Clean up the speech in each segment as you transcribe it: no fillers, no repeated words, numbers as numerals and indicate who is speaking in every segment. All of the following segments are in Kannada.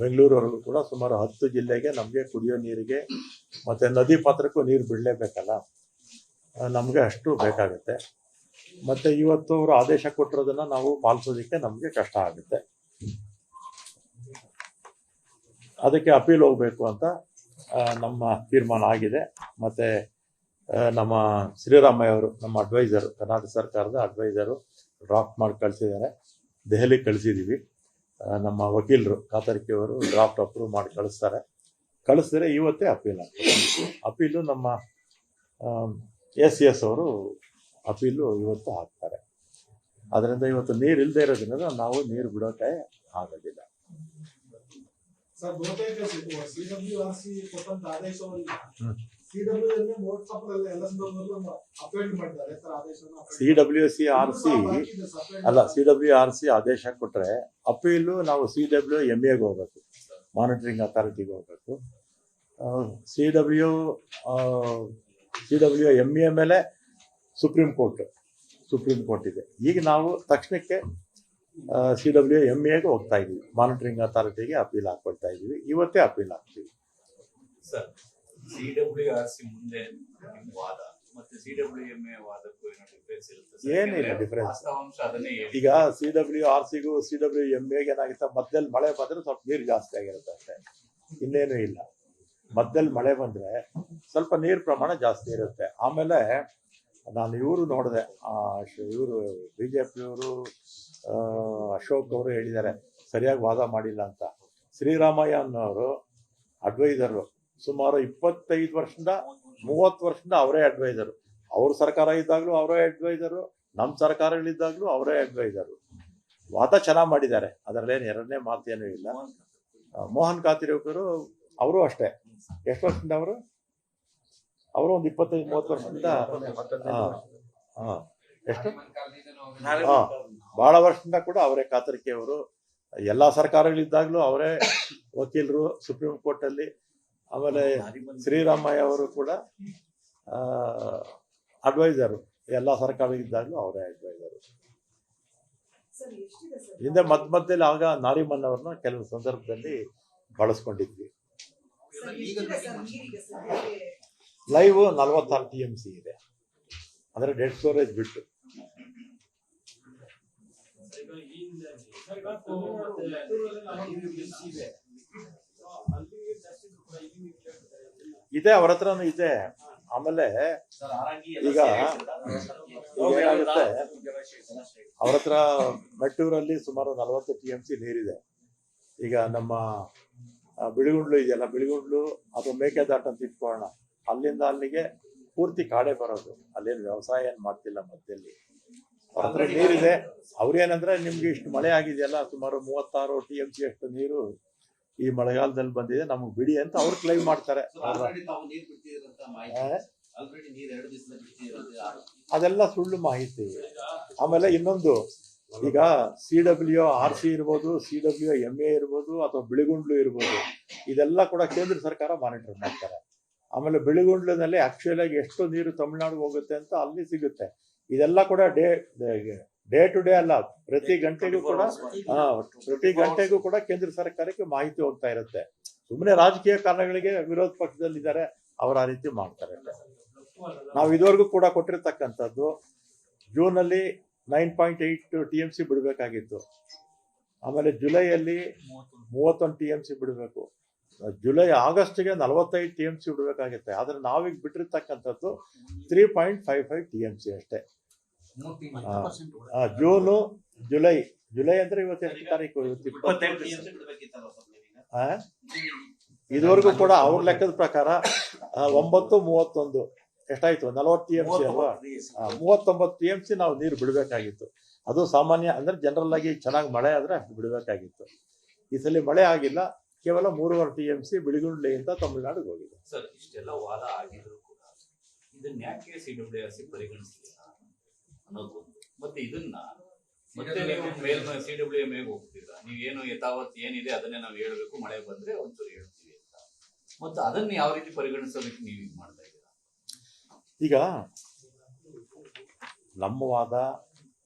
Speaker 1: ಬೆಂಗಳೂರವರೆಗೂ ಕೂಡ ಸುಮಾರು 10 ಜಿಲ್ಲೆಗೆ ನಮಗೆ ಕುಡಿಯೋ ನೀರಿಗೆ ಮತ್ತು ನದಿ ಪಾತ್ರಕ್ಕೂ ನೀರು ಬಿಡಲೇಬೇಕಲ್ಲ, ನಮಗೆ ಅಷ್ಟು ಬೇಕಾಗುತ್ತೆ. ಮತ್ತು ಇವತ್ತು ಅವರು ಆದೇಶ ಕೊಟ್ಟಿರೋದನ್ನು ನಾವು ಪಾಲಿಸೋದಕ್ಕೆ ನಮಗೆ ಕಷ್ಟ ಆಗುತ್ತೆ. ಅದಕ್ಕೆ ಅಪೀಲ್ ಹೋಗಬೇಕು ಅಂತ ನಮ್ಮ ತೀರ್ಮಾನ ಆಗಿದೆ. ಮತ್ತು ನಮ್ಮ ಶ್ರೀರಾಮಯ್ಯ ಅವರು, ನಮ್ಮ ಅಡ್ವೈಸರು, ಕರ್ನಾಟಕ ಸರ್ಕಾರದ ಅಡ್ವೈಸರು ಡ್ರಾಫ್ಟ್ ಮಾಡಿ ಕಳಿಸಿದ್ದಾರೆ. ದೆಹಲಿಗೆ ಕಳಿಸಿದ್ದೀವಿ. ನಮ್ಮ ವಕೀಲರು ಕಾತರ್ಕಿಯವರು ಡ್ರಾಫ್ಟ್ ಅಪ್ರೂವ್ ಮಾಡಿ ಕಳಿಸಿದ್ರೆ ಇವತ್ತೇ ಅಪೀಲ್ ಆಗ್ತದೆ. ಅಪೀಲು ನಮ್ಮ ಎಸ್ ಅವರು ಅಪೀಲು ಇವತ್ತು ಹಾಕ್ತಾರೆ. ಅದರಿಂದ ಇವತ್ತು ನೀರು ಇಲ್ಲದೆ ಇರೋದ್ರಿಂದ ನಾವು ನೀರು ಬಿಡೋಕೆ ಆಗೋದಿಲ್ಲ. CWRC ಆದೇಶ ಕೊಟ್ಟರೆ ಅಪೀಲು ನಾವು CWMAಗೆ ಹೋಗ್ಬೇಕು, ಮಾನಿಟರಿಂಗ್ ಅಥಾರಿಟಿಗೆ ಹೋಗ್ಬೇಕು. CWMA ಮೇಲೆ ಸುಪ್ರೀಂ ಕೋರ್ಟ್ ಇದೆ. ಈಗ ನಾವು ತಕ್ಷಣಕ್ಕೆ CWMAಗೆ ಹೋಗ್ತಾ ಇದ್ದೀವಿ, ಮಾನಿಟರಿಂಗ್ ಅಥಾರಿಟಿಗೆ ಅಪೀಲ್ ಹಾಕೊಳ್ತಾ ಇದ್ದೀವಿ. ಇವತ್ತೇ ಅಪೀಲ್ ಹಾಕ್ತೀವಿ.
Speaker 2: ಸರ್, CWRC ಮುಂದೆ ವಾದ ಮತ್ತೆ CWMA ವಾದಕ್ಕೂ ಏನೋ ಡಿಫರೆನ್ಸ್ ಇರುತ್ತೆ?
Speaker 1: ಏನಿಲ್ಲ ಡಿಫರೆನ್ಸ್. ಈಗ CWRCಗೂ CWMAಗೆ ಏನಾಗುತ್ತೆ, ಮಧ್ಯದಲ್ಲಿ ಮಳೆ ಬಂದ್ರೆ ಸ್ವಲ್ಪ ನೀರು ಜಾಸ್ತಿ ಆಗಿರುತ್ತೆ ಅಷ್ಟೇ, ಇನ್ನೇನು ಇಲ್ಲ. ಮಧ್ಯದಲ್ಲಿ ಮಳೆ ಬಂದ್ರೆ ಸ್ವಲ್ಪ ನೀರು ಪ್ರಮಾಣ ಜಾಸ್ತಿ ಇರುತ್ತೆ. ಆಮೇಲೆ ನಾನು ಇವರು ನೋಡಿದೆ, ಇವರು BJPಯವರು ಅಶೋಕ್ ಅವರು ಹೇಳಿದ್ದಾರೆ ಸರಿಯಾಗಿ ವಾದ ಮಾಡಿಲ್ಲ ಅಂತ. ಶ್ರೀರಾಮಯ್ಯ ಅನ್ನೋರು ಅಡ್ವೈಸರು, ಸುಮಾರು 25 ವರ್ಷದಿಂದ 30 ವರ್ಷದಿಂದ ಅವರೇ ಅಡ್ವೈಸರು. ಅವ್ರ ಸರ್ಕಾರ ಇದ್ದಾಗಲೂ ಅವರೇ ಅಡ್ವೈಸರು, ನಮ್ಮ ಸರ್ಕಾರಗಳಿದ್ದಾಗಲೂ ಅವರೇ ಅಡ್ವೈಸರು. ವಾದ ಚೆನ್ನಾಗಿ ಮಾಡಿದ್ದಾರೆ, ಅದರಲ್ಲೇನು ಎರಡನೇ ಮಾತೇನೂ ಇಲ್ಲ. ಮೋಹನ್ ಕಾತಿರೇಕರು ಅವರು ಅಷ್ಟೇ, ಎಷ್ಟು ವರ್ಷದಿಂದ ಅವರು ಒಂದು 25-30 ವರ್ಷದಿಂದ ಎಷ್ಟು ಭಾಳ ವರ್ಷದಿಂದ ಕೂಡ ಅವರೇ ಕಾತರ್ಕಿಯವರು. ಎಲ್ಲ ಸರ್ಕಾರಗಳಿದ್ದಾಗಲೂ ಅವರೇ ವಕೀಲರು ಸುಪ್ರೀಂ ಕೋರ್ಟಲ್ಲಿ. ಆಮೇಲೆ ಶ್ರೀರಾಮಯ್ಯ ಅವರು ಕೂಡ ಅಡ್ವೈಸರು, ಎಲ್ಲ ಸರ್ಕಾರಗಳಿದ್ದಾಗಲೂ ಅವರೇ ಅಡ್ವೈಸರು. ಹಿಂದೆ ಮಧ್ಯದಲ್ಲಿ ಆಗ ನಾರಿಮನ್ ಅವ್ರನ್ನ ಕೆಲವು ಸಂದರ್ಭದಲ್ಲಿ ಬಳಸ್ಕೊಂಡಿದ್ವಿ. ಲೈವ್ 46 TMC ಇದೆ, ಅಂದರೆ ಡೆಡ್ ಸ್ಟೋರೇಜ್ ಬಿಟ್ಟು. ಇದೆ, ಅವ್ರ ಹತ್ರನೂ ಇದೆ. ಆಮೇಲೆ ಈಗ ಏನಾಗುತ್ತೆ, ಅವ್ರ ಹತ್ರ ಮೆಟ್ಟೂರಲ್ಲಿ ಸುಮಾರು 40 TMC ನೀರಿದೆ. ಈಗ ನಮ್ಮ ಬಿಳಿಗುಂಡ್ಲು ಇದೆಯಲ್ಲ, ಬಿಳಿಗುಂಡ್ಲು ಅಥವಾ ಮೇಕೆದಾಟು ಅಂತ ಇಟ್ಕೊಳ್ಳೋಣ, ಅಲ್ಲಿಂದ ಅಲ್ಲಿಗೆ ಪೂರ್ತಿ ಕಾಡೆ ಬರೋದು, ಅಲ್ಲೇನು ವ್ಯವಸಾಯ ಏನು ಮಾಡ್ತಿಲ್ಲ ಮಧ್ಯದಲ್ಲಿ. ಅವ್ರ ಹತ್ರ ನೀರಿದೆ. ಅವ್ರೇನಂದ್ರೆ ನಿಮ್ಗೆ ಇಷ್ಟು ಮಳೆ ಆಗಿದೆಯಲ್ಲ, ಸುಮಾರು 36 TMC ಅಷ್ಟು ನೀರು ಈ ಮಳೆಗಾಲದಲ್ಲಿ ಬಂದಿದೆ, ನಮಗೆ ಬಿಡಿ ಅಂತ ಅವ್ರು ಕ್ಲೈಮ್ ಮಾಡ್ತಾರೆ. ಅದೆಲ್ಲ ಸುಳ್ಳು ಮಾಹಿತಿ. ಆಮೇಲೆ ಇನ್ನೊಂದು, ಈಗ CWRC ಇರ್ಬೋದು, CWMA ಇರ್ಬೋದು, ಅಥವಾ ಬಿಳಿಗುಂಡ್ಲು ಇರ್ಬೋದು, ಇದೆಲ್ಲ ಕೂಡ ಕೇಂದ್ರ ಸರ್ಕಾರ ಮಾನಿಟರ್ ಮಾಡ್ತಾರೆ. ಆಮೇಲೆ ಬಿಳಿಗುಂಡ್ಲಿನಲ್ಲಿ ಆಕ್ಚುಲ್ ಆಗಿ ಎಷ್ಟು ನೀರು ತಮಿಳ್ನಾಡಿಗೆ ಹೋಗುತ್ತೆ ಅಂತ ಅಲ್ಲಿ ಸಿಗುತ್ತೆ. ಇದೆಲ್ಲ ಕೂಡ ಡೇ ಟು ಡೇ ಅಲ್ಲ, ಪ್ರತಿ ಗಂಟೆಗೂ ಕೂಡ ಕೇಂದ್ರ ಸರ್ಕಾರಕ್ಕೆ ಮಾಹಿತಿ ಹೋಗ್ತಾ ಇರುತ್ತೆ. ಸುಮ್ಮನೆ ರಾಜಕೀಯ ಕಾರಣಗಳಿಗೆ ವಿರೋಧ ಪಕ್ಷದಲ್ಲಿದ್ದಾರೆ, ಅವರು ಆ ರೀತಿ ಮಾಡ್ತಾರೆ. ನಾವು ಇದುವರೆಗೂ ಕೂಡ ಕೊಟ್ಟಿರ್ತಕ್ಕಂಥದ್ದು ಜೂನಲ್ಲಿ 9.8 TMC ಬಿಡಬೇಕಾಗಿತ್ತು. ಆಮೇಲೆ ಜುಲೈಯಲ್ಲಿ 31 TMC ಬಿಡಬೇಕು. ಆಗಸ್ಟ್ಗೆ 45 TMC ಬಿಡಬೇಕಾಗುತ್ತೆ. ಆದರೆ ನಾವೀಗ ಬಿಟ್ಟಿರ್ತಕ್ಕಂಥದ್ದು 3.55 TMC ಅಷ್ಟೇ. ಜೂನು, ಜುಲೈ ಅಂದ್ರೆ ಇವತ್ತು ಎಷ್ಟು ತಾರೀಕು? ಇದುವರೆಗೂ ಕೂಡ ಅವ್ರ ಲೆಕ್ಕದ ಪ್ರಕಾರ 9-31 ಎಷ್ಟಾಯ್ತು? 40 TMC ಅಲ್ವಾ? 39 TMC ನಾವು ನೀರು ಬಿಡಬೇಕಾಗಿತ್ತು. ಅದು ಸಾಮಾನ್ಯ, ಅಂದ್ರೆ ಜನರಲ್ ಆಗಿ ಚೆನ್ನಾಗಿ ಮಳೆ ಆದ್ರೆ ಅಷ್ಟು ಬಿಡಬೇಕಾಗಿತ್ತು. ಈ ಸಲ ಮಳೆ ಆಗಿಲ್ಲ, ಕೇವಲ 3.5 TMC ಬಿಳಿಗುಂಡ್ಲಿಯಿಂದ ತಮಿಳುನಾಡಿಗೆ ಹೋಗಿದೆ.
Speaker 2: ಸರ್, ಇಷ್ಟೆಲ್ಲ ವಾದ ಆಗಿದ್ರು ಕೂಡ ಇದನ್ನ ಯಾಕೆ CWRC ಪರಿಗಣಿಸಲಿಲ್ಲ ಅನ್ನೋದು, ಮತ್ತೆ ಇದನ್ನ ಮತ್ತೆ ನೀವು CWMA ಹೋಗ್ತೀರಾ, ನೀವೇನು ಯಥಾವತ್ ಏನಿದೆ ಅದನ್ನೇ ನಾವು ಹೇಳ್ಬೇಕು, ಮಳೆ ಬಂದ್ರೆ ಒಂಚೂರು ಹೇಳ್ತೀವಿ ಅಂತ, ಮತ್ತೆ ಅದನ್ನ ಯಾವ ರೀತಿ ಪರಿಗಣಿಸೋದಕ್ಕೆ ನೀವು ಇದು ಮಾಡ್ತಾ ಇದ್ದೀರಾ?
Speaker 1: ಈಗ ನಮ್ಮ ವಾದ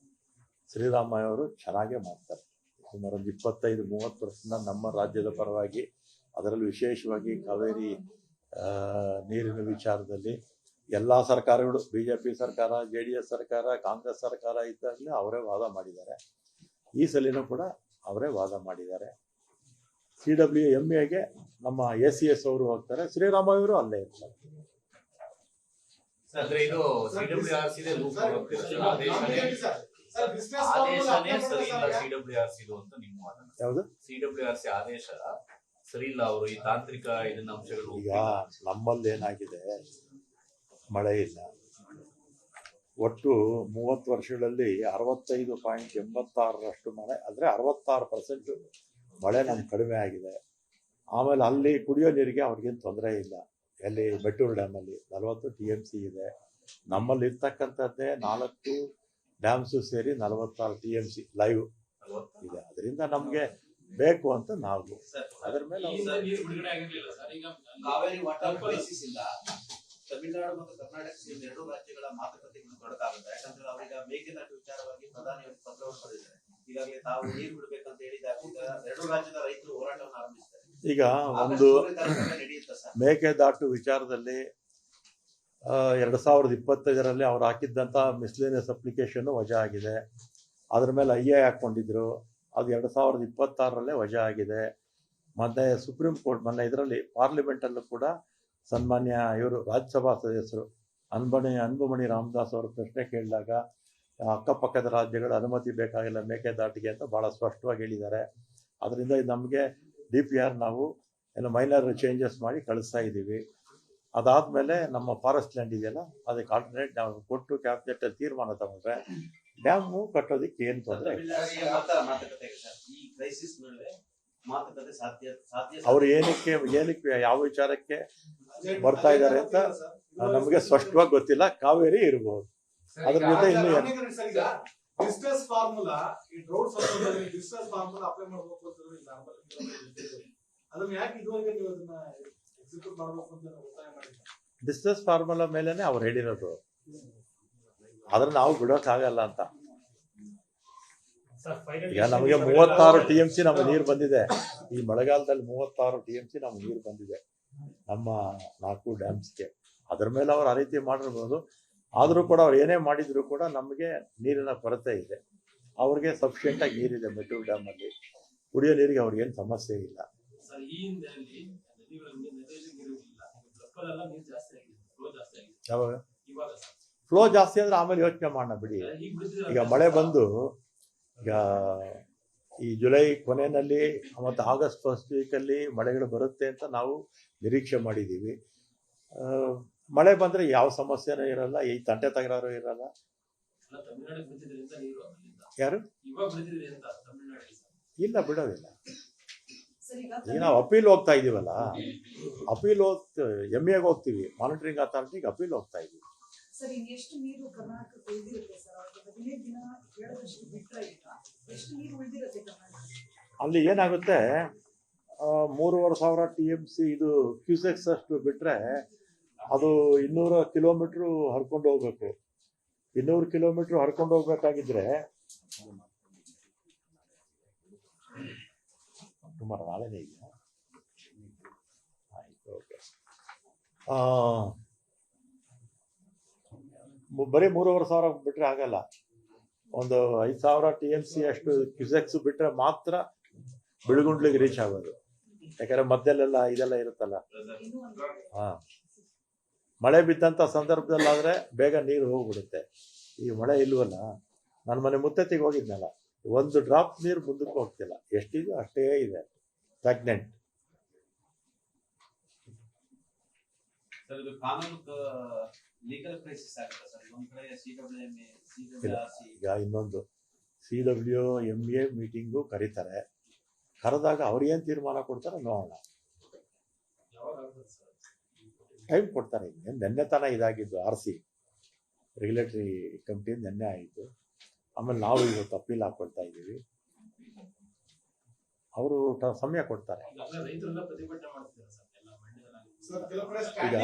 Speaker 1: ಶ್ರೀರಾಮಯ್ಯ ಅವರು ಚೆನ್ನಾಗೇ ಮಾಡ್ತಾರೆ. ಸುಮಾರು ಒಂದು 25-30% ನಮ್ಮ ರಾಜ್ಯದ ಪರವಾಗಿ, ಅದರಲ್ಲೂ ವಿಶೇಷವಾಗಿ ಕಾವೇರಿ ನೀರಿನ ವಿಚಾರದಲ್ಲಿ ಎಲ್ಲ ಸರ್ಕಾರಗಳು, BJP ಸರ್ಕಾರ, JDS ಸರ್ಕಾರ, ಕಾಂಗ್ರೆಸ್ ಸರ್ಕಾರ ಇದ್ದಾಗಲೇ ಅವರೇ ವಾದ ಮಾಡಿದ್ದಾರೆ. ಈ ಸಲಿನೂ ಕೂಡ ಅವರೇ ವಾದ ಮಾಡಿದ್ದಾರೆ. CWMAಗೆ ನಮ್ಮ ACS ಅವರು ಹೋಗ್ತಾರೆ, ಶ್ರೀರಾಮಯ್ಯವರು ಅಲ್ಲೇ ಇರ್ತಾರೆ.
Speaker 2: ಅಂದ್ರೆ ಇದು CWRC ಆದೇಶನೇ ಸರಿ ಇಲ್ಲ CWRC ಅಂತ ನಿಮ್ಮ ವಾದ.
Speaker 1: ಯಾವುದು
Speaker 2: CWRC ಆದೇಶ ಸರಿ ಇಲ್ಲ, ಅವರು ಈ ತಾಂತ್ರಿಕ ಇದನ್ನ ಅಂಶಗಳು.
Speaker 1: ಈಗ ನಮ್ಮಲ್ಲಿ ಏನಾಗಿದೆ, ಮಳೆ ಇಲ್ಲ. ಒಟ್ಟು 30 ವರ್ಷಗಳಲ್ಲಿ 65.86% ಮಳೆ, ಅಂದರೆ 66% ಮಳೆ ನಮ್ಗೆ ಕಡಿಮೆ ಆಗಿದೆ. ಆಮೇಲೆ ಅಲ್ಲಿ ಕುಡಿಯೋ ನೀರಿಗೆ ಅವ್ರಿಗೇನು ತೊಂದರೆ ಇಲ್ಲ. ಎಲ್ಲಿ ಮೆಟ್ಟೂರು ಡ್ಯಾಮಲ್ಲಿ 40 TMC ಇದೆ. ನಮ್ಮಲ್ಲಿ ಇರ್ತಕ್ಕಂಥದ್ದೇ 4 ಡ್ಯಾಮ್ಸು ಸೇರಿ 46 TMC ಲೈವ್ ಇದೆ. ಅದರಿಂದ ನಮಗೆ ಬೇಕು ಅಂತ ನಾವು ಅದರ ಮೇಲೆ
Speaker 3: ಕಾವೇರಿ ವಾಟರ್ ಕ್ರೈಸಿಸ್ ಇಂದ ತಮಿಳುನಾಡು ಮತ್ತು ಕರ್ನಾಟಕ ಸೇರಿ 2 ರಾಜ್ಯಗಳ ಮಾತುಕತೆಗಳು ತೊಡಕಾಗುತ್ತೆ. ಯಾಕಂದ್ರೆ ಅವರೀಗ ಮೇಕೆದಾಟು ವಿಚಾರವಾಗಿ ಪ್ರಧಾನಿಯವರಿಗೆ ಪತ್ರವನ್ನು ಬರೆದಿದ್ದಾರೆ. ಈಗಾಗಲೇ ತಾವು ನೀರು ಬಿಡಬೇಕಂತ ಹೇಳಿದಾಗ 2 ರಾಜ್ಯದ ರೈತರು ಹೋರಾಟವನ್ನು ಆರಂಭಿಸಿದ್ದಾರೆ.
Speaker 1: ಈಗ ಒಂದು ಮೇಕೆದಾಟು ವಿಚಾರದಲ್ಲಿ 2025ರಲ್ಲಿ ಅವ್ರು ಹಾಕಿದ್ದಂಥ ಮಿಸ್ಲೇನಿಯಸ್ ಅಪ್ಲಿಕೇಶನ್ ವಜಾ ಆಗಿದೆ. ಅದ್ರ ಮೇಲೆ IA ಹಾಕ್ಕೊಂಡಿದ್ರು, ಅದು 2026ರಲ್ಲೇ ವಜಾ ಆಗಿದೆ. ಮತ್ತು ಸುಪ್ರೀಂ ಕೋರ್ಟ್ ಮೊನ್ನೆ ಇದರಲ್ಲಿ ಪಾರ್ಲಿಮೆಂಟಲ್ಲೂ ಕೂಡ ಸನ್ಮಾನ್ಯ ಇವರು ರಾಜ್ಯಸಭಾ ಸದಸ್ಯರು ಅನ್ಬುಮಣಿ ರಾಮದಾಸ್ ಅವರು ಪ್ರಶ್ನೆ ಕೇಳಿದಾಗ ಅಕ್ಕಪಕ್ಕದ ರಾಜ್ಯಗಳ ಅನುಮತಿ ಬೇಕಾಗಿಲ್ಲ ಮೇಕೆದಾಟಿಗೆ ಅಂತ ಭಾಳ ಸ್ಪಷ್ಟವಾಗಿ ಹೇಳಿದ್ದಾರೆ. ಅದರಿಂದ ಇದು ನಮಗೆ DPR ನಾವು ಏನೋ ಮೈನರ್ ಚೇಂಜಸ್ ಮಾಡಿ ಕಳಿಸ್ತಾ ಇದ್ದೀವಿ. ಅದಾದಮೇಲೆ ನಮ್ಮ ಫಾರೆಸ್ಟ್ ಲ್ಯಾಂಡ್ ಇದೆಯಲ್ಲ, ಅದಕ್ಕೆ ಆಲ್ಟರ್ನೇಟ್ ನಾವು ಕೊಟ್ಟು ಕ್ಯಾಬಿನೆಟ್ ತೀರ್ಮಾನ ತಗೊಂಡ್ರೆ ಡ್ಯಾಮು ಕಟ್ಟೋದಕ್ಕೆ ಏನು ತೊಂದರೆ ಇಲ್ಲ. ಅವ್ರು ಏನಕ್ಕೆ ಯಾವ ವಿಚಾರಕ್ಕೆ ಬರ್ತಾ ಇದ್ದಾರೆ ಅಂತ ನಮಗೆ ಸ್ಪಷ್ಟವಾಗಿ ಗೊತ್ತಿಲ್ಲ. ಕಾವೇರಿ ಇರಬಹುದು, ಅದ್ರ ಜೊತೆ ಇನ್ನು
Speaker 4: ಡಿಸ್ಟ್ರೆಸ್ ಫಾರ್ಮುಲಾ ಈ ಡ್ರೌಟ್ ಸಂದರ್ಭದಲ್ಲಿ ಡಿಸ್ಟ್ರೆಸ್ ಫಾರ್ಮುಲಾ ಅಪ್ಲೈ ಮಾಡಬೇಕು ಅಂತ ಅದನ್ನ ಯಾಕೆ ಇದುವರೆಗೆ ನೀವು ಅದನ್ನ ಎಕ್ಸಿಕ್ಯೂಟ್ ಮಾಡಬೇಕು ಅಂತ ಒತ್ತಾಯ ಮಾಡಿಲ್ಲ?
Speaker 1: ಡಿಸ್ಟ್ರೆಸ್ ಫಾರ್ಮುಲಾ ಮೇಲೆನೆ ಅವ್ರು ಹೇಳಿರೋದು, ಆದ್ರೆ ನಾವು ಬಿಡೋಕ್ಕಾಗಲ್ಲ ಅಂತ. ಈಗ ನಮಗೆ 36 TMC ನಮ್ಮ ನೀರು ಬಂದಿದೆ. ಈ ಮಳೆಗಾಲದಲ್ಲಿ 36 TMC ನಮ್ಗೆ ನೀರು ಬಂದಿದೆ ನಮ್ಮ 4 ಡ್ಯಾಮ್ಸ್ಗೆ. ಅದ್ರ ಮೇಲೆ ಅವ್ರು ಆ ರೀತಿ ಮಾಡಿರ್ಬೋದು. ಆದರೂ ಕೂಡ ಅವ್ರು ಏನೇ ಮಾಡಿದ್ರು ಕೂಡ ನಮಗೆ ನೀರಿನ ಕೊರತೆ ಇದೆ. ಅವ್ರಿಗೆ ಸಫಿಷಿಯೆಂಟಾಗಿ ನೀರಿದೆ ಮೆಟ್ಟೂರು ಡ್ಯಾಮಲ್ಲಿ. ಕುಡಿಯೋ ನೀರಿಗೆ ಅವ್ರಿಗೇನು ಸಮಸ್ಯೆ ಇಲ್ಲ. ಯಾವಾಗ ಫ್ಲೋ ಜಾಸ್ತಿ ಅಂದ್ರೆ ಆಮೇಲೆ ಯೋಚನೆ ಮಾಡೋಣ ಬಿಡಿ. ಈಗ ಮಳೆ ಬಂದು ಈಗ ಈ ಜುಲೈ ಕೊನೆಯಲ್ಲಿ ಮತ್ತು ಆಗಸ್ಟ್ ಫಸ್ಟ್ ವೀಕಲ್ಲಿ ಮಳೆಗಳು ಬರುತ್ತೆ ಅಂತ ನಾವು ನಿರೀಕ್ಷೆ ಮಾಡಿದ್ದೀವಿ. ಮಳೆ ಬಂದರೆ ಯಾವ ಸಮಸ್ಯೆನೂ ಇರಲ್ಲ, ಈ ತಂಟೆ ತಗರಾರು ಇರಲ್ಲ. ಯಾರು ಇಲ್ಲ ಬಿಡೋದಿಲ್ಲ. ಈಗ ನಾವು ಅಪೀಲ್ ಹೋಗ್ತಾ ಇದ್ದೀವಲ್ಲ, ಅಪೀಲ್ MAಗೆ ಹೋಗ್ತೀವಿ, ಮಾನಿಟರಿಂಗ್ ಅಥಾರಿಟಿಗೆ ಅಪೀಲ್ ಹೋಗ್ತಾ ಇದ್ದೀವಿ.
Speaker 5: ಸರ್ ಇನ್ನೆಷ್ಟು ನೀರು ಕರ್ನಾಟಕಕ್ಕೆ ಉಳಿದಿರುತ್ತೆ ಸರ್? ಅವ್ರಿಗೆ 15 ದಿನ ಹೇಳದಷ್ಟು ಬಿಟ್ಟರೆ ಈಗ ಎಷ್ಟು ನೀರು ಉಳಿದಿರುತ್ತೆ ಕರ್ನಾಟಕ?
Speaker 1: ಅಲ್ಲಿ ಏನಾಗುತ್ತೆ, 3,500 TMC ಇದು ಕ್ಯೂಸೆಕ್ಸ್ ಅಷ್ಟು ಬಿಟ್ಟರೆ ಅದು 200 ಕಿಲೋಮೀಟ್ರು ಹರ್ಕೊಂಡು ಹೋಗ್ಬೇಕು. 200 ಕಿಲೋಮೀಟ್ರ್ ಹರ್ಕೊಂಡು ಹೋಗ್ಬೇಕಾಗಿದ್ರೆ ಸುಮಾರು ನಾಳೆನೇ ಇದೆಯಾ? ಆಯಿತು, ಓಕೆ. ಬರೀ 3,500 ಬಿಟ್ಟರೆ ಆಗಲ್ಲ. ಒಂದು 5,000 TMC ಅಷ್ಟು ಕ್ಯೂಸೆಕ್ಸ್ ಬಿಟ್ಟರೆ ಮಾತ್ರ ಬಿಳುಗುಂಡ್ಲಿಗೆ ರೀಚ್ ಆಗೋದು. ಯಾಕಂದರೆ ಮಧ್ಯಲೆಲ್ಲ ಇದೆಲ್ಲ ಇರುತ್ತಲ್ಲ. ಹಾಂ, ಮಳೆ ಬಿದ್ದಂಥ ಸಂದರ್ಭದಲ್ಲಾದರೆ ಬೇಗ ನೀರು ಹೋಗ್ಬಿಡುತ್ತೆ. ಈ ಮಳೆ ಇಲ್ವಲ್ಲ. ನನ್ನ ಮನೆ ಮುತ್ತತ್ತಿಗೆ ಹೋಗಿದ್ನಲ್ಲ, 1 ಡ್ರಾಪ್ ನೀರು ಮುಂದಕ್ಕೆ ಹೋಗ್ತಿಲ್ಲ. ಎಷ್ಟಿದೆ ಅಷ್ಟೇ ಇದೆ, ಸ್ಟಾಗ್ನೆಂಟ್. ಈಗ ಇನ್ನೊಂದು CWMA ಮೀಟಿಂಗು ಕರೀತಾರೆ. ಕರೆದಾಗ ಅವ್ರು ಏನು ತೀರ್ಮಾನ ಕೊಡ್ತಾರೆ ನೋಡೋಣ. ಟೈಮ್ ಕೊಡ್ತಾರೆ. ನಿನ್ನೆ ತನ ಇದಾಗಿದ್ದು RC ರೆಗ್ಯುಲೇಟರಿ ಕಮಿಟಿ ನಿನ್ನೆ ಆಯಿತು. ಆಮೇಲೆ ನಾವು ಇವತ್ತು ಅಪೀಲ್ ಹಾಕೊಳ್ತಾ ಇದ್ದೀವಿ. ಅವರು ಸಮಯ ಕೊಡ್ತಾರೆ. ಈಗ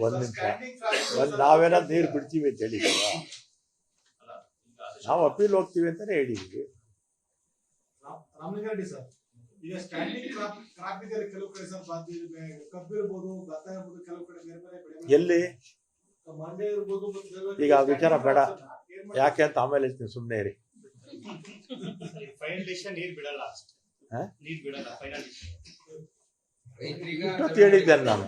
Speaker 1: ಒಂದು ನಿಮಿಷ, ನಾವೇನಾದ್ರು ನೀರು ಬಿಡ್ತೀವಿ ಅಂತ ಹೇಳಿದ್ದೀವ? ನಾವು ಅಪೀಲ್ ಹೋಗ್ತೀವಿ ಅಂತಾನೆ ಹೇಳಿದ್ದೀವಿ.
Speaker 4: ರಾಮಲಿಂಗಾರೆಡ್ಡಿ ಸರ್, ಈಗ ಸ್ಟ್ಯಾಂಡಿಂಗ್ ಕ್ರಾಪ್ ಇದೆ ಕೆಲವು ಕಡೆ ಸರ್, ಕಬ್ಬು ಇರ್ಬೋದು, ಭತ್ತ ಇರ್ಬೋದು, ಕೆಲವು ಕಡೆ ಬೇರೆ ಬೇರೆ ಬೆಳೆ
Speaker 1: ಎಲ್ಲಿ
Speaker 4: ಮಂಡ್ಯ ಇರ್ಬೋದು, ಮತ್ತೆ ಬೇರೆ ಬೇರೆ
Speaker 1: ಈಗ ಆ ವಿಚಾರ ಬೇಡ.
Speaker 4: ಏನ್ ಮಾಡ್ತಾರೆ?
Speaker 1: ಯಾಕೆ ಅಂತ ಆಮೇಲೆ ಹೇಳ್ತೀನಿ, ಸುಮ್ಮನೆ ಇರಿ.
Speaker 3: ಫೈನಲ್ ಡಿಸಿಷನ್ ನೀರ್ ಬಿಡಲ್ಲ ಅಷ್ಟೇ.
Speaker 1: ಹಾ?
Speaker 3: ನೀರ್ ಬಿಡಲ್ಲ ಫೈನಲ್ ಡಿಸಿಷನ್.
Speaker 1: ಇಷ್ಟೊತ್ತು ಹೇಳಿದ್ದೇನೆ ನಾನು.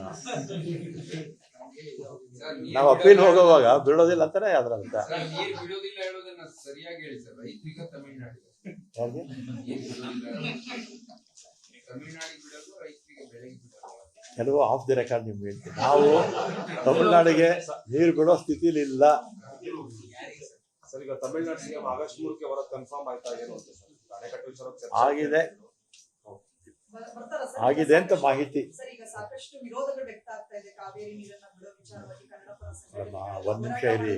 Speaker 1: ನಾವು ಅಪೀಲ್ ಹೋಗುವಾಗ ಬಿಡೋದಿಲ್ಲ ಅಂತಾನೆ ಅದ್ರ ಅರ್ಥ.
Speaker 6: ನೀರು ಬಿಡೋದಿಲ್ಲ ಹೇಳೋದನ್ನ ಸರಿಯಾಗಿ ಹೇಳಿ ಸರ್. ರೈತರಿಗೆ ತಮಿಳ್ನಾಡಿಗೆ
Speaker 1: ಯಾಕೆ?
Speaker 6: ನೀರು ಬಿಡೋದಿಲ್ಲ, ತಮಿಳ್ನಾಡಿಗೆ ಬಿಡೋದು, ರೈತರಿಗೆ ಬೆಳೆಗೆ ಬಿಡೋದು.
Speaker 1: ಕೆಲವು ಆಫ್ ದಿ ರೆಕಾರ್ಡ್ ನಿಮ್ಗೆ ಹೇಳ್ತೀನಿ. ನಾವು ತಮಿಳ್ನಾಡಿಗೆ ನೀರು ಬಿಡೋ ಸ್ಥಿತಿಲಿ ಇಲ್ಲ.
Speaker 7: ಸರ್ ಈಗ ತಮಿಳ್ನಾಡು ಸಿಎಂ ಆಗಸ್ಟ್ 3ಕ್ಕೆ ಅವರ ಕನ್ಫರ್ಮ್ ಆಯ್ತಾ ಏನು ಅಂತ ಸರ್? ಅಣೆಕಟ್ಟು ವಿಚಾರ
Speaker 1: ಆಗಿದೆ
Speaker 5: ಬರ್ತಾರಾ ಸರ್?
Speaker 1: ಆಗಿದೆ ಅಂತ ಮಾಹಿತಿ.
Speaker 5: ಸರ್, ಈಗ ಸಾಕಷ್ಟು ವಿರೋಧಗಳು ವ್ಯಕ್ತ ಆಗ್ತಾ ಇದೆ ಕಾವೇರಿ ನೀರನ್ನ ಬಿಡೋ ವಿಚಾರವಾಗಿ. ಕನ್ನಡ ಪರ ಸಂಘಟನೆ
Speaker 1: ಒಂದ್ ನಿಮಿಷ ಇರಿ.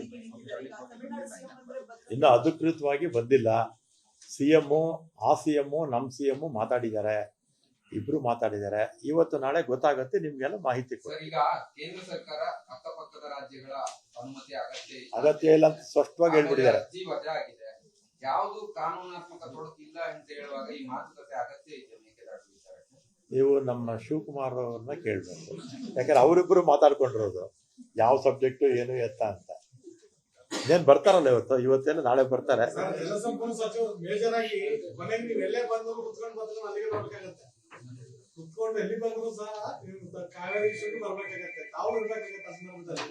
Speaker 5: ತಮಿಳ್ನಾಡು ಸಿಎಂ ಅಂದ್ರೆ
Speaker 1: ಇನ್ನು ಅಧಿಕೃತವಾಗಿ ಬಂದಿಲ್ಲ. CM, ಆ CM, ನಮ್ಮ CM ಮಾತಾಡಿದ್ದಾರೆ, ಇಬ್ರು ಮಾತಾಡಿದ್ದಾರೆ. ಇವತ್ತು ನಾಳೆ ಗೊತ್ತಾಗತ್ತೆ, ನಿಮ್ಗೆಲ್ಲ ಮಾಹಿತಿ ಕೊಡಿ.
Speaker 6: ಸರ್, ಈಗ ಕೇಂದ್ರ ಸರ್ಕಾರ ಅಕ್ಕಪಕ್ಕದ ರಾಜ್ಯಗಳ ಅನುಮತಿ
Speaker 1: ಅಗತ್ಯ ಇಲ್ಲ ಅಂತ ಸ್ಪಷ್ಟವಾಗಿ ಹೇಳ್ಬಿಟ್ಟಿದ್ದಾರೆ.
Speaker 6: ಅರ್ಜಿ ವಜಾ ಆಗಿದೆ. ಯಾವುದು ಕಾನೂನಾತ್ಮಕ ತೊಡಕಿಲ್ಲ ಅಂತ ಹೇಳುವಾಗ ಈ ಮಾತುಕತೆ ಅಗತ್ಯ ಇದೆ ಮೇಕೆದಾಟು ವಿಚಾರಕ್ಕೆ?
Speaker 1: ನೀವು ನಮ್ಮ ಶಿವಕುಮಾರ್ ಅವ್ರನ್ನ ಕೇಳ್ಬೇಕು. ಯಾಕಂದ್ರೆ ಅವರಿಬ್ಬರು ಮಾತಾಡ್ಕೊಂಡಿರೋದು ಯಾವ ಸಬ್ಜೆಕ್ಟ್ ಏನು ಎತ್ತ ಅಂತ. ಏನ್ ಬರ್ತಾರಲ್ಲ ಇವತ್ತೆಲ್ಲ ನಾಳೆ ಬರ್ತಾರೆ.
Speaker 4: ಸರ್, ಜಲಸಂಪನ್ಮೂಲ ಸಚಿವರು ಮೇಜರ್ ಆಗಿ ಮನೆಗೆ ನೀವು ಎಲ್ಲೇ ಬಂದ್ರು ಕುತ್ಕೊಂಡು ಬಂದ್ರು ಅಲ್ಲಿಗೆ ನೋಡ್ಬೇಕಾಗತ್ತೆ. ಕುತ್ಕೊಂಡು ಎಲ್ಲಿ ಬಂದ್ರು ಸಹ ನೀವು ಕಾವೇರಿ ವಿಷಯಕ್ಕೆ ಬರ್ಬೇಕಾಗತ್ತೆ. ತಾವು ಇರ್ಬೇಕಾಗತ್ತೆ ಆ ಸಂದರ್ಭದಲ್ಲಿ.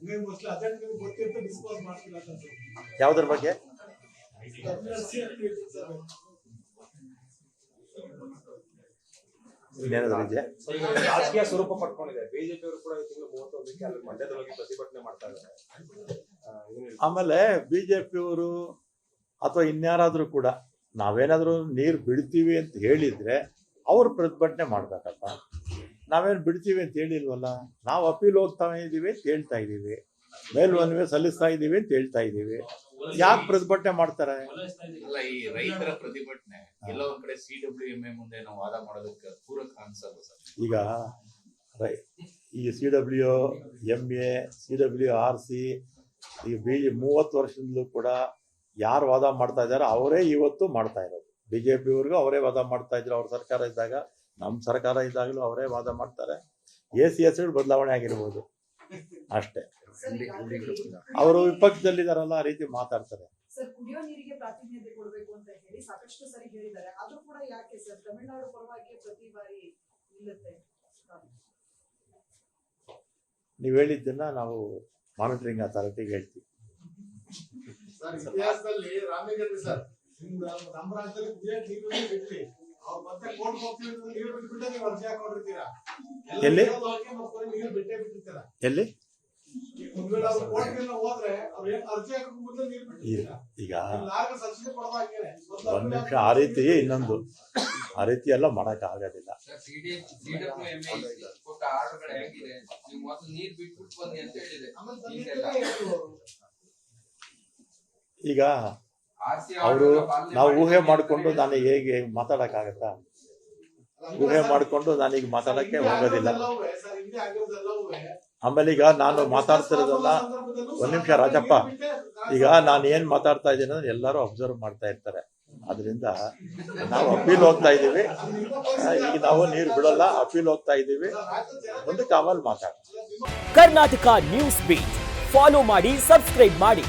Speaker 4: ನೀವು ಮೋಸ್ಟ್ಲಿ ಅಜೆಂಟ್ ನಿಮ್ಗೆ ಗೊತ್ತಿರುತ್ತೆ, ಡಿಸ್ಪೋಸ್ ಮಾಡ್ತಿಲ್ಲ ಅಂತ ಅನ್ಸುತ್ತೆ.
Speaker 1: ಯಾವ್ದ್ರ ಬಗ್ಗೆ? ಇನ್ನೇನಾದ್ರು ಇದೆಯಾ?
Speaker 7: ರಾಜಕೀಯ ಸ್ವರೂಪ ಪಡ್ಕೊಂಡಿದೆ. ಬಿಜೆಪಿ ಅವರು ಕೂಡ ಈ ತಿಂಗಳು 31ಕ್ಕೆ ಅಲ್ಲಿ ಮಂಡ್ಯದೊಳಗೆ ಪ್ರತಿಭಟನೆ ಮಾಡ್ತಾ ಇದ್ದಾರೆ.
Speaker 1: ಆಮೇಲೆ ಬಿಜೆಪಿಯವರು ಅಥವಾ ಇನ್ಯಾರಾದ್ರೂ ಕೂಡ ನಾವೇನಾದ್ರೂ ನೀರು ಬಿಡ್ತೀವಿ ಅಂತ ಹೇಳಿದ್ರೆ ಅವ್ರು ಪ್ರತಿಭಟನೆ ಮಾಡ್ಬೇಕಪ್ಪ. ನಾವೇನು ಬಿಡ್ತೀವಿ ಅಂತ ಹೇಳಿಲ್ವಲ್ಲ. ನಾವು ಅಪೀಲ್ ಹೋಗ್ತಾ ಇದೀವಿ ಅಂತ ಹೇಳ್ತಾ ಇದೀವಿ, ಮೇಲ್ಮನವಿ ಸಲ್ಲಿಸ್ತಾ ಇದೀವಿ ಅಂತ ಹೇಳ್ತಾ ಇದೀವಿ. ಯಾಕೆ ಪ್ರತಿಭಟನೆ ಮಾಡ್ತಾರೆ?
Speaker 2: ಅಲ್ಲ, ಈ ರೈತರ ಪ್ರತಿಭಟನೆ ಎಲ್ಲ ಒಂದ್ ಕಡೆ CWMA ಮುಂದೆ ನಾವು ವಾದ ಮಾಡೋದಕ್ಕೆ ಪೂರಕ ಅನ್ಸಲ್ಲ ಸರ್.
Speaker 1: ಈಗ ಈ CWMA, CWRC, ಈ 30 ವರ್ಷದಿಂದಲೂ ಕೂಡ ಯಾರು ವಾದ ಮಾಡ್ತಾ ಇದ್ದಾರೆ ಅವರೇ ಇವತ್ತು ಮಾಡ್ತಾ ಇರೋದು. ಬಿಜೆಪಿಯವ್ರಿಗೂ ಅವರೇ ವಾದ ಮಾಡ್ತಾ ಇದ್ರು. ಅವ್ರ ಸರ್ಕಾರ ಇದ್ದಾಗ, ನಮ್ಮ ಸರ್ಕಾರ ಇದ್ದಾಗಲೂ ಅವರೇ ವಾದ ಮಾಡ್ತಾರೆ. ACS ಬದಲಾವಣೆ ಆಗಿರ್ಬೋದು ಅಷ್ಟೇ. ಅವರು ವಿಪಕ್ಷದಲ್ಲಿದ್ದಾರಲ್ಲ, ಆ ರೀತಿ ಮಾತಾಡ್ತಾರೆ.
Speaker 5: ಸರ್, ಕುಡಿಯೋ ನೀರಿಗೆ ಪ್ರಾತಿನಿಧ್ಯ ಕೊಡಬೇಕು ಅಂತ ಹೇಳಿ ಸಾಕಷ್ಟು ಸರಿ ಹೇಳಿದ್ದಾರೆ. ಆದ್ರೂ ಕೂಡ ಯಾಕೆ ಸರ್ ತಮಿಳುನಾಡು ಪರವಾಗಿ ಪ್ರತಿ ಬಾರಿ ನಿಲ್ಲುತ್ತೆ?
Speaker 1: ನೀವು ಹೇಳಿದ್ದನ್ನ ನಾವು ಮಾನಿಟರಿಂಗ್ ಅಥಾರಿಟಿಗೆ ಹೇಳ್ತೀವಿ.
Speaker 4: ಸರ್, ಇತಿಹಾಸದಲ್ಲಿ ರಾಮಲಿಂಗಾರೆಡ್ಡಿ ಸರ್, ನಮ್ಮ ರಾಜ್ಯದಲ್ಲಿ ಕುಡಿಯಕ್ಕೆ ನೀರು ಬಿಟ್ರಿ, ಅವ್ರು ಮತ್ತೆ ಕೋರ್ಟ್ ಹೋಗ್ತೀವಿ ಅಂತ ನೀರು ಬಿಟ್ಬಿಟ್ಟೆ ನೀವು ಅರ್ಜಿ ಹಾಕೊಂಡಿರ್ತೀರಾ.
Speaker 1: ಎಲ್ಲಿ?
Speaker 4: ನೀರು ಬಿಟ್ಟೇ ಬಿಟ್ಟಿರ್ತೀರಾ.
Speaker 1: ಎಲ್ಲಿ?
Speaker 4: ಒಂದ್ ವೇಳೆ ಅವ್ರು ಕೋರ್ಟ್ಗೆಲ್ಲ ಹೋದ್ರೆ ಅವ್ರು ಏನ್ ಅರ್ಜಿ ಹಾಕಕ್ ಮೊದಲು ನೀರು ಬಿಟ್ಟಿರ್ತೀರಾ.
Speaker 1: ಈಗ
Speaker 4: ಯಾರಿಗೂ ಸಬ್ಸಿಡಿ ಕೊಡೋದಾಗೇನೆ
Speaker 1: ಒಂದ್ ನಿಮಿಷ, ಆ ರೀತಿ ಇನ್ನೊಂದು ಆ ರೀತಿ ಎಲ್ಲ ಮಾಡಕ್ ಆಗೋದಿಲ್ಲ.
Speaker 6: ಸರ್, CWMA ಕೊಟ್ಟ ಆರ್ಡರ್ಗಳು ಹೇಗಿದೆ? ನೀವು ಮೊದಲು ನೀರು ಬಿಟ್ಬಿಟ್ಟು ಬನ್ನಿ ಅಂತ ಹೇಳಿದೆ.
Speaker 1: ಈಗ ಅವರು ನಾವು ಊಹೆ ಮಾಡಿಕೊಂಡು ನಾನು ಹೇಗೆ ಮಾತಾಡಕ್ಕಾಗತ್ತಾ? ಊಹೆ ಮಾಡಿಕೊಂಡು ನಾನೀಗ ಮಾತಾಡಕ್ಕೆ ಹೋಗೋದಿಲ್ಲ. ಆಮೇಲೆ ಈಗ ನಾನು ಮಾತಾಡ್ತಿರೋದಲ್ಲ, ಒಂದ್ ನಿಮಿಷ ರಾಜಪ್ಪ, ಈಗ ನಾನು ಏನ್ ಮಾತಾಡ್ತಾ ಇದ್ದೀನಿ ಅಂದ್ರೆ ಎಲ್ಲರೂ ಅಬ್ಸರ್ವ್ ಮಾಡ್ತಾ ಇರ್ತಾರೆ. ಅದರಿಂದ ನಾವು ಅಪೀಲ್ ಹೋಗ್ತಾ ಇದ್ದೀವಿ. ಈಗ ನಾವು ನೀರು ಬಿಡಲ್ಲ, ಅಪೀಲ್ ಹೋಗ್ತಾ ಇದ್ದೀವಿ. ಮುಂದಕ್ಕೆ ಆಮೇಲೆ ಮಾತಾಡ.
Speaker 8: ಕರ್ನಾಟಕ ನ್ಯೂಸ್ ಬೀಟ್ ಫಾಲೋ ಮಾಡಿ, ಸಬ್ಸ್ಕ್ರೈಬ್ ಮಾಡಿ.